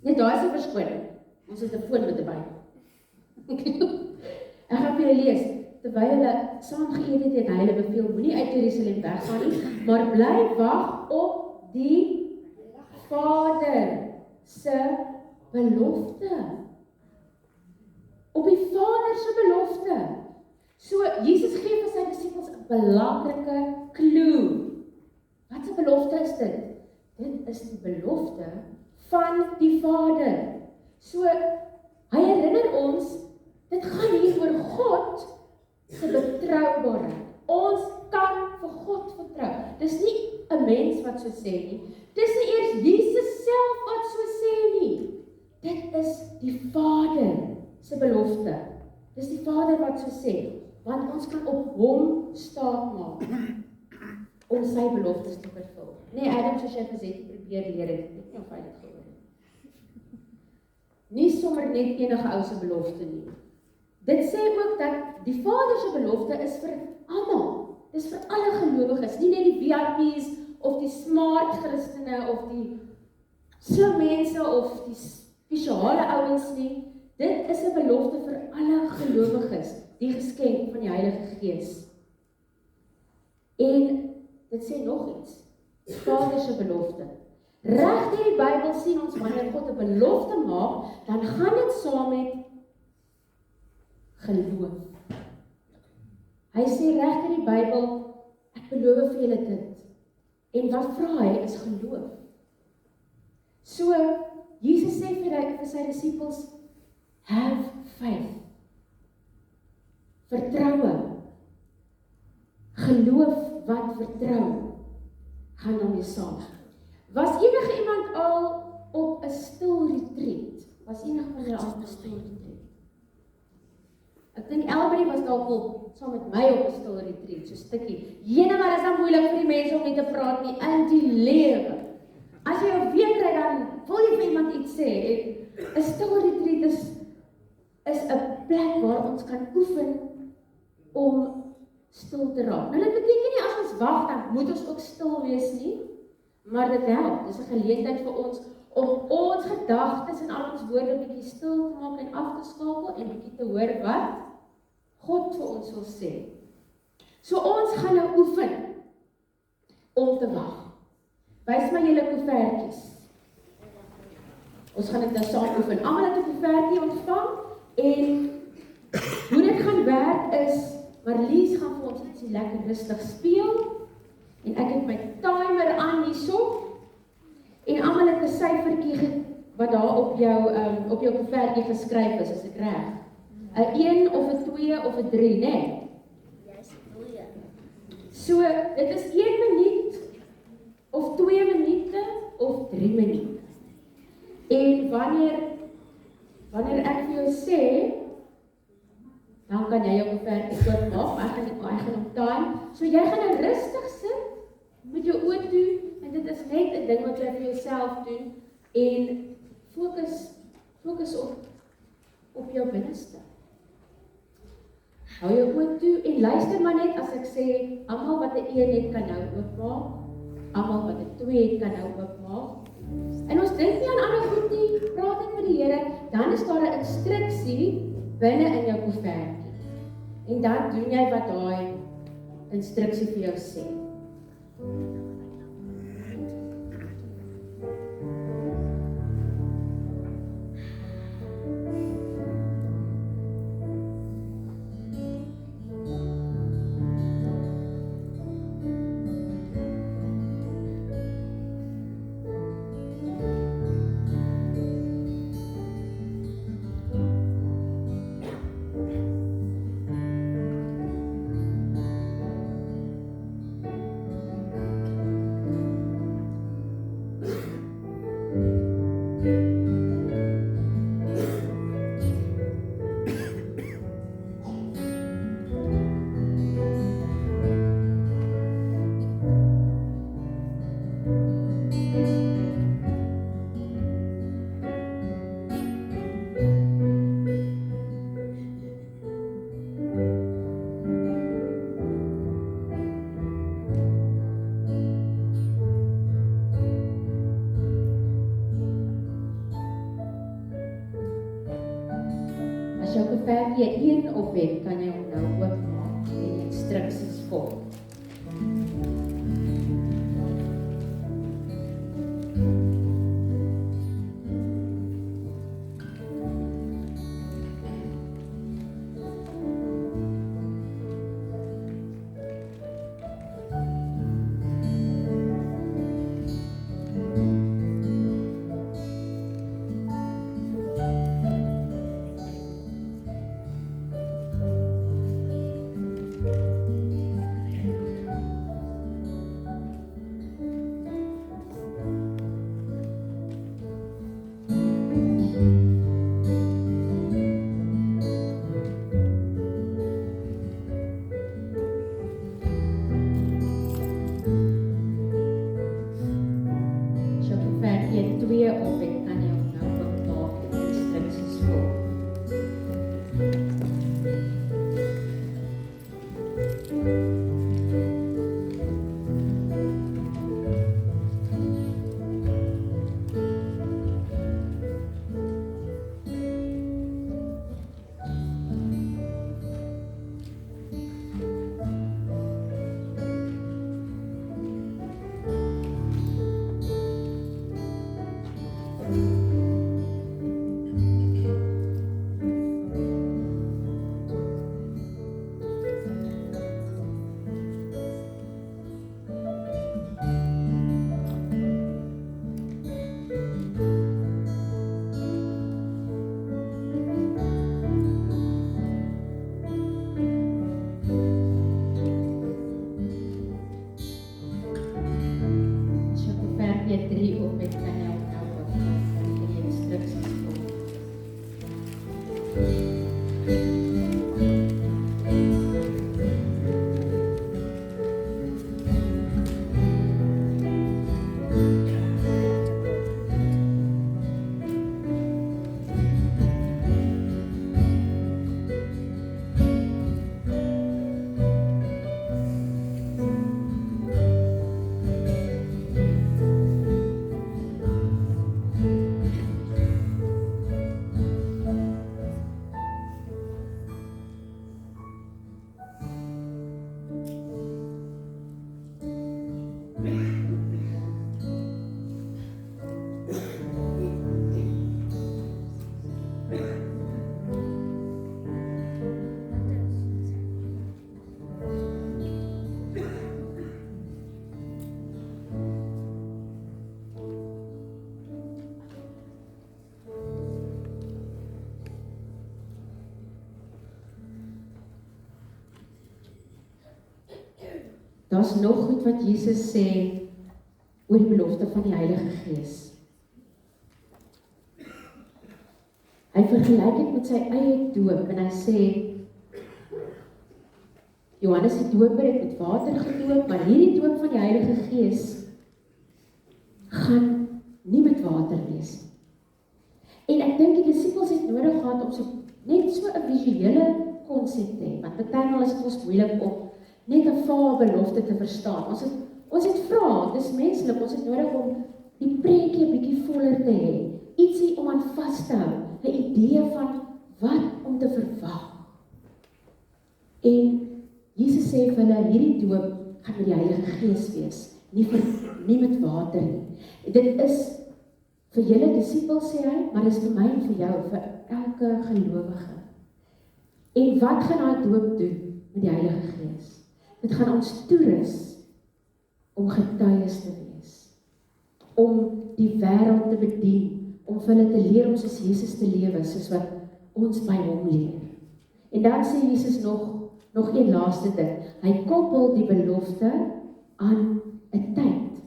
Net daar is 'n verskoning. Ons het 'n foon met 'n Bybel. Ek gaan vir julle lees. Terwyl hulle saam geëet het, het hy hulle beveel, moenie uit Jerusalem weggaan nie, maar bly wag op die Vader se belofte. Op die Vader se belofte. So, Jesus gee vir sy disippels 'n belangrike klou. Wat 'n belofte is dit? Dit is die belofte van die Vader. So, hy herinner ons, dit gaan hier oor God se betroubaarheid. Ons kan vir God vertrou. Dis nie 'n mens wat so sê nie. Dis nie eers Jesus self wat so sê nie. Dit is die Vader se belofte. Dis die Vader wat so sê, want ons kan op hom staat maak om sy beloftes te vervul. Nee, Adam, soos jy gesê het, probeer leer het, ek weet nie of hy dit gehoor het. Nie sommer net enige ou se belofte nie. Dit sê ook dat die Vader se belofte is vir almal. Dis vir alle gelowiges, nie net die VIP's of die smart Christene of die slim mense of die spesiale ouens nie. Dit is 'n belofte vir alle gelowiges, die geskenk van die Heilige Gees. En dit sê nog iets, die Vader se belofte. Reg deur die Bybel sien ons wanneer God 'n belofte maak, dan gaan dit saam met geloof. Hy sê reg deur die Bybel, ek beloof vir julle dit. En wat vra hy is geloof. So, Jesus sê vir sy disippels, have faith. Vertroue. Geloof wat vertrou. Gaan daarmee saam. Was enige iemand al op 'n stil retreat? Was enige van julle al op 'n stil retreat? Ek dink albei was dalk al saam met my op 'n stil retreat, so stukkie. Jene, maar is dan moeilik vir die mense om nie te praat nie in die lewe. As jy 'n week kry, dan wil jy vir iemand iets sê. 'n Stil retreat is 'n plek waar ons kan oefen om stil te raak. Nou dit beteken nie as ons wag dan moet ons ook stil wees nie, maar dit help. Dis 'n geleentheid vir ons om ons gedagtes en al ons woorde bietjie stil te maak en af te skakel en bietjie te hoor wat God vir ons wil sê. So ons gaan nou oefen om te wag. Wys my julle koevertjies. Ons gaan dit nou saam oefen. Almal het 'n koevertjie ontvang en hoe dit gaan werk is, Marlies gaan vir ons ietsie lekker rustig speel en ek het my timer aan hierso en almal het 'n syfertjie wat daar op jou koevertjie geskryf is, as ek reg. 'n 1 of 'n 2 of 'n 3, né? Nee? Yes, 2. So, dit is 1 minuut of 2 minute of 3 minute. En wanneer ek vir jou sê, dan kan jy jou koevertjie oopmaak, maar ek gaan op time. So jy gaan nou rustig sit met jou oë toe en dit is net 'n ding wat jy vir jouself doen en fokus op jou binneste. Hou jou oë toe en luister maar net as ek sê, almal wat 'n 1 het kan nou oopmaak, almal wat 'n 2 het kan nou oopmaak. En ons dink nie aan ander goed nie, praat net met die Here, dan is daar 'n instruksie binne in jou koevertjie. En dan doen jy wat daai instruksie vir jou sê. As jou beperkie 1 op het, kan jy hom nou oopmaak en die instruksies volg. Daar's nog goed wat Jesus sê oor die belofte van die Heilige Gees. Hy vergelyk dit met sy eie doop en hy sê Johannes die Doper het met water gedoop, maar hierdie doop van die Heilige Gees gaan nie met water wees nie. En ek dink die disippels het nodig gehad om net so 'n visuele konsep te hê, want partymal is dit ons moeilik om net 'n vage belofte te verstaan. Ons het vra, dis menslik, ons het nodig om die prentjie 'n bietjie voller te hê. Ietsie om aan vas te hou, 'n idee van wat om te verwag. En Jesus sê vir hulle, hierdie doop gaan met die Heilige Gees wees, nie met water nie. Dit is vir julle disippels sê hy, maar dis vir my en vir jou, vir elke gelowige. En wat gaan daai doop doen met die Heilige Gees? Dit gaan ons toerus om getuies te wees, om die wêreld te bedien, om vir hulle te leer om soos Jesus te lewe, soos wat ons by hom leer. En dan sê Jesus nog een laaste ding, hy koppel die belofte aan 'n tyd.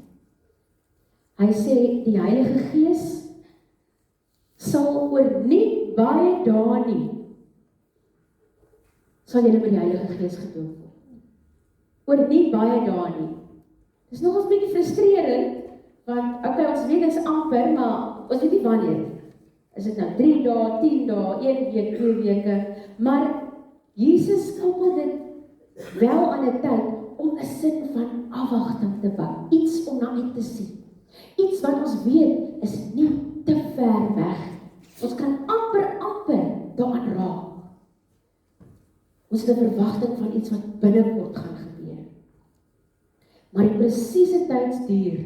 Hy sê die Heilige Gees sal oor nie baie dae nie, sal julle met die Heilige Gees gedoop word. Oor nie baie dae nie. Dis nogals bietjie frustrerend, want okay, ons weet dis amper, maar ons weet nie wanneer. Is dit nou 3 dae, 10 dae, 1 week, 2 weke, maar Jesus koppel dit wel aan 'n tyd om 'n sin van afwagting te bou, iets om na uit te sien. Iets wat ons weet is nie te ver weg. Ons kan amper daaraan raak. Ons het 'n verwagting van iets wat binnekort gaan gebeur. Maar die presiese tydsduur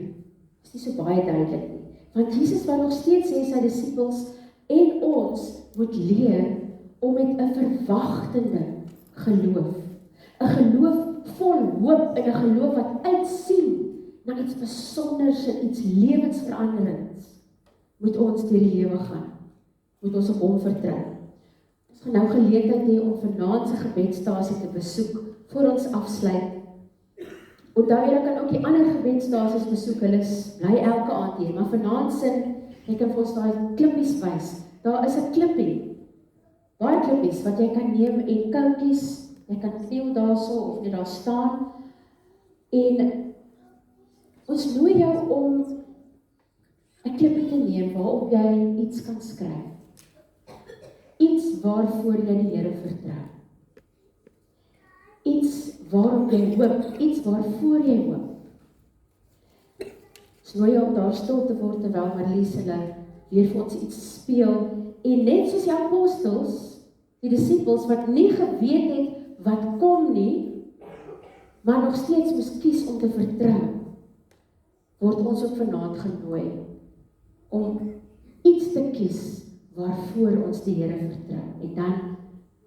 is nie so baie duidelik nie. Want Jesus wou nog steeds sê sy disippels en ons moet leer om met 'n verwagtende geloof, 'n geloof vol hoop en 'n geloof wat uitsien na iets besonders en iets lewensveranderends, moet ons deur die lewe gaan, moet ons op hom vertrou. Ons gaan nou geleentheid hê om vanaand se gebedsstasie te besoek, voor ons afsluit. Onthou jy kan ook die ander gebedsstasies besoek, hulle bly elke aand hier, maar vanaand sin, jy kan vir ons daai klippies wys, daar is 'n klippie, baie klippies wat jy kan neem en koutjies, jy kan kniel daarso of net daar staan, en ons nooi jou om 'n klippie te neem waarop jy iets kan skryf. Iets waarvoor jy die Here vertrou. Iets waarop jy hoop, iets waarvoor jy hoop. Ons nooi jou om daar stil te word terwyl Marlies hulle weer vir ons iets speel. En net soos die apostels, die disippels wat nie geweet het wat kom nie, maar nog steeds moes kies om te vertrou, word ons ook vanaand genooi om iets te kies waarvoor ons die Here vertrou. En dan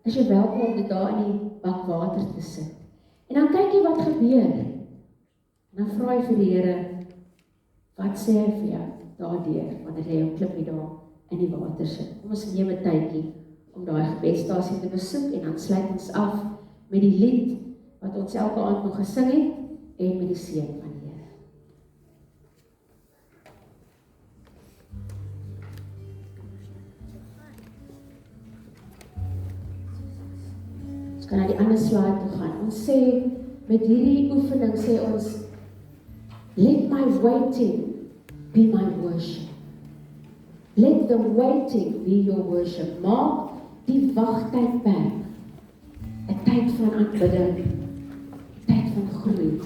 is jy welkom om dit daar in die bak water te sit. En dan kyk jy wat gebeur. En dan vra jy vir die Here, wat sê hy vir jou daardeur, wanneer jy jou klippie daar in die water sit. Kom ons neem 'n tydjie om daai gebedsstasie te besoek en dan sluit ons af met die lied wat ons elke aand nog gesing het en met die seën van die Here. Ons kan na die ander slide toe gaan. Ons sê met hierdie oefening sê ons, let my waiting be my worship. Let the waiting be your worship. Maak die wagtydperk 'n tyd van aanbidding, 'n tyd van groei.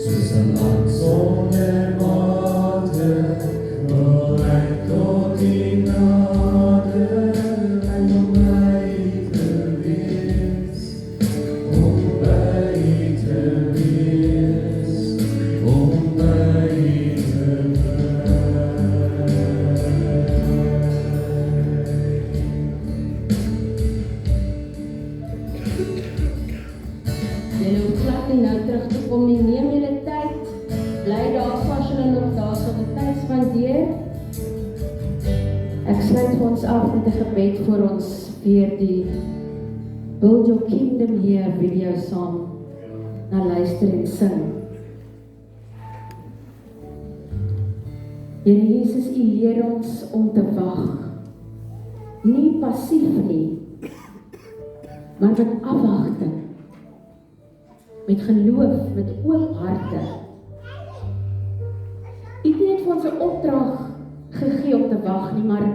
soos 'n land sonder water, wil ek tot die nader en om my te wees, om by te wees, om by te Julle hoef glad nie nou terug te kom nie, neem julle tyd, bly daar as julle nog daar so wat tyd spandeer. Ek sluit vir ons af met 'n gebed voor ons weer die Build Your Kingdom Here video saam na luister en sing. Here Jesus, U leer ons om te wag, nie passief nie, maar met afwagting, met geloof, met oop harte. U het nie net vir ons 'n opdrag gegee om te wag nie, maar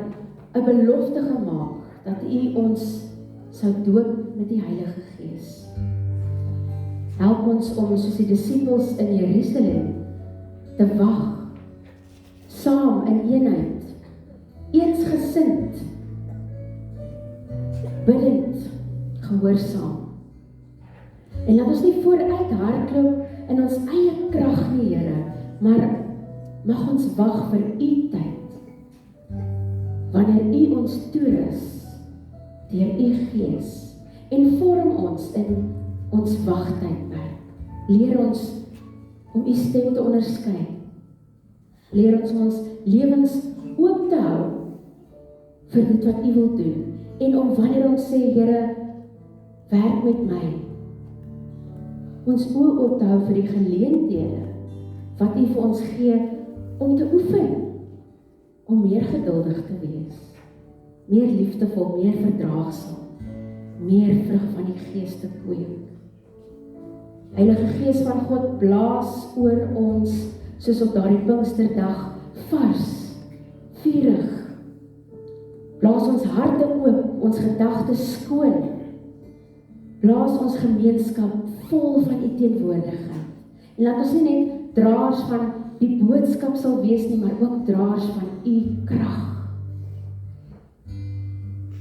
'n belofte gemaak dat U ons sou doop met die Heilige Gees. Help ons om soos die disippels in Jerusalem te wag, saam in eenheid, eensgesind, bidend, gehoorsaam. En laat ons nie vooruit hardloop in ons eie krag nie, Here, maar mag ons wag vir U tyd. Wanneer U ons toerus deur U Gees en vorm ons in ons wagtydperk. Leer ons om U stem te onderskei. Leer ons om ons lewens oop te hou vir dit wat U wil doen. En om wanneer ons sê, Here, werk met my, ons oë oop te hou vir die geleenthede wat U vir ons gee om te oefen, om meer geduldig te wees, meer liefdevol, meer verdraagsaam, meer vrug van die Gees te kweek. Heilige Gees van God, blaas oor ons soos op daardie Pinksterdag, vars, vurig. Blaas ons harte oop, ons gedagtes skoon. Blaas ons gemeenskap vol van U teenwoordigheid. En laat ons nie net draers van die boodskap sal wees nie, maar ook draers van U krag.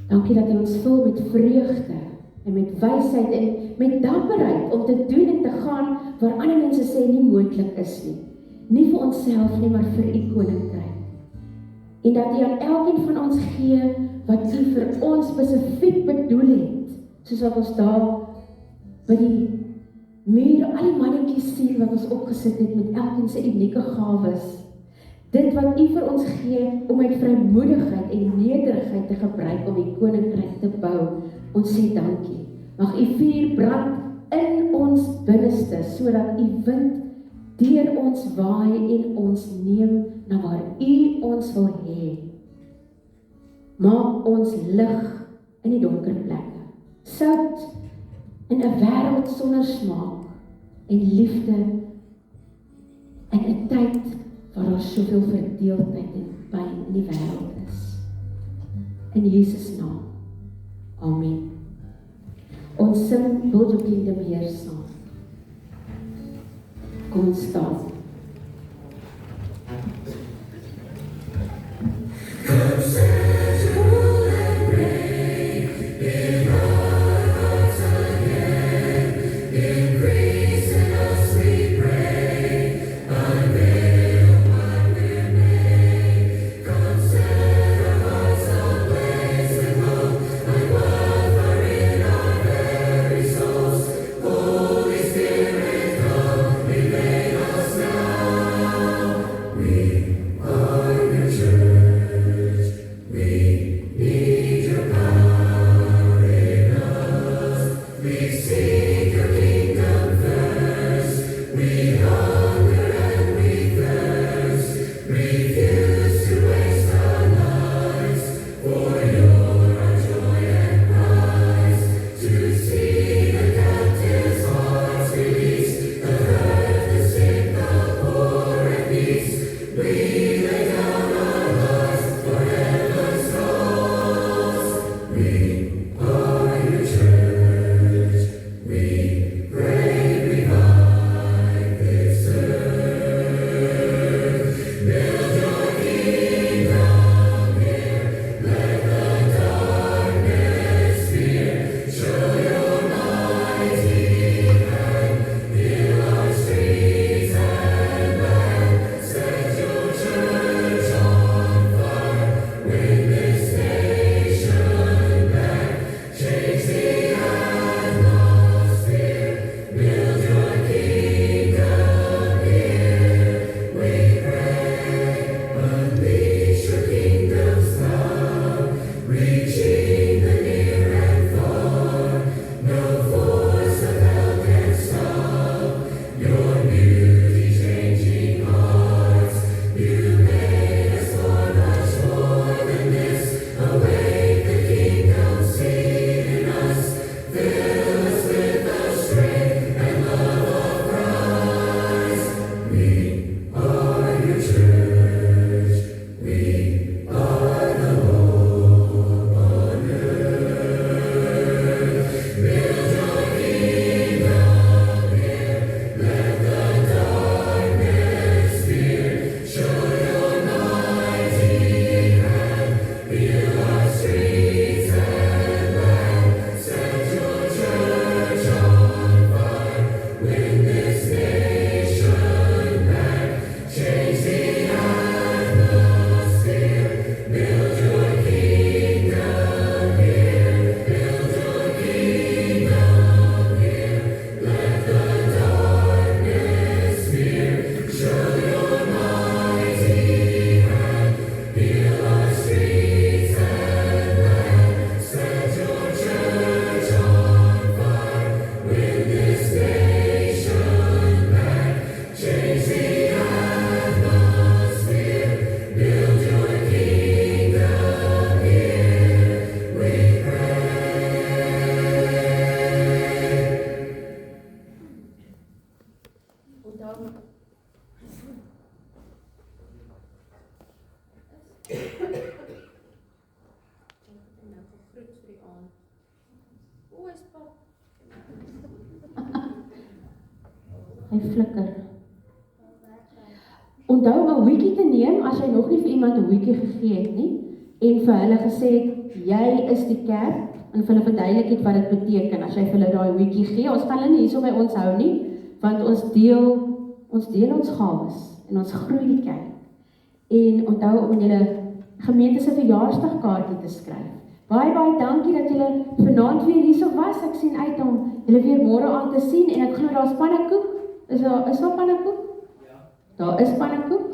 Dankie dat U ons vul met vreugde en met wysheid en met dapperheid om te doen en te gaan waar ander mense sê nie moontlik is nie. Nie vir onsself nie, maar vir U koninkryk. En dat U aan elkeen van ons gee wat U vir ons spesifiek bedoel het, soos wat ons daar by die muur al die mannetjies sien wat ons opgesit het met elkeen se unieke gawes. Dit wat U vir ons gee om met vrymoedigheid en nederigheid te gebruik om die koninkryk te bou. Ons sê dankie. Mag U vuur brand in ons binneste, sodat U wind deur ons waai en ons neem na waar U ons wil hê. Maak ons lig in die donker plekke, sout in 'n wêreld sonder smaak en liefde in 'n tyd waar daar soveel verdeeldheid en pyn in die wêreld is. In Jesus naam. Amen. Ons sing Build Your Kingdom Here saam. Kom ons staan. Holy Spirit, come, we made us now. Hy flikker. Onthou om 'n hoedjie te neem as jy nog nie vir iemand 'n hoedjie gegee het nie en vir hulle gesê het jy is die kerk en vir hulle verduidelik het wat dit beteken as jy vir hulle daai hoedjie gee. Ons gaan hulle nie hierso by ons hou nie, want ons deel ons gawes en ons groei die kerk. En onthou om julle gemeente se verjaarsdagkaartjie te skryf. Baie dankie dat julle vanaand weer hierso was. Ek sien uit om julle weer môre aan te sien en ek glo daar's pannekoek. Is daar pannekoek? Ja. Daar is pannekoek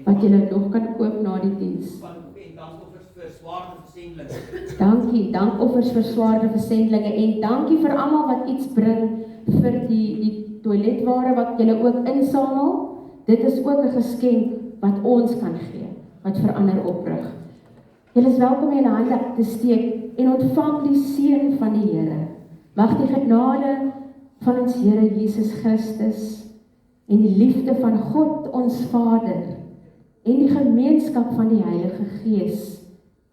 wat julle nog kan koop na die diens. Pannekoek en dankoffers vir swaarde versendlinge. Dankie, dankoffers vir swaarde versendlinge en dankie vir almal wat iets bring vir die toiletware wat julle ook insamel. Dit is ook 'n geskenk wat ons kan gee, wat verander oprig. Julle is welkom julle hande te steek en ontvang die seën van die Here. Mag die genade van ons Here Jesus Christus en die liefde van God ons Vader en die gemeenskap van die Heilige Gees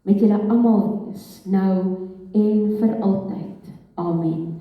met julle almal wees, nou en vir altyd. Amen.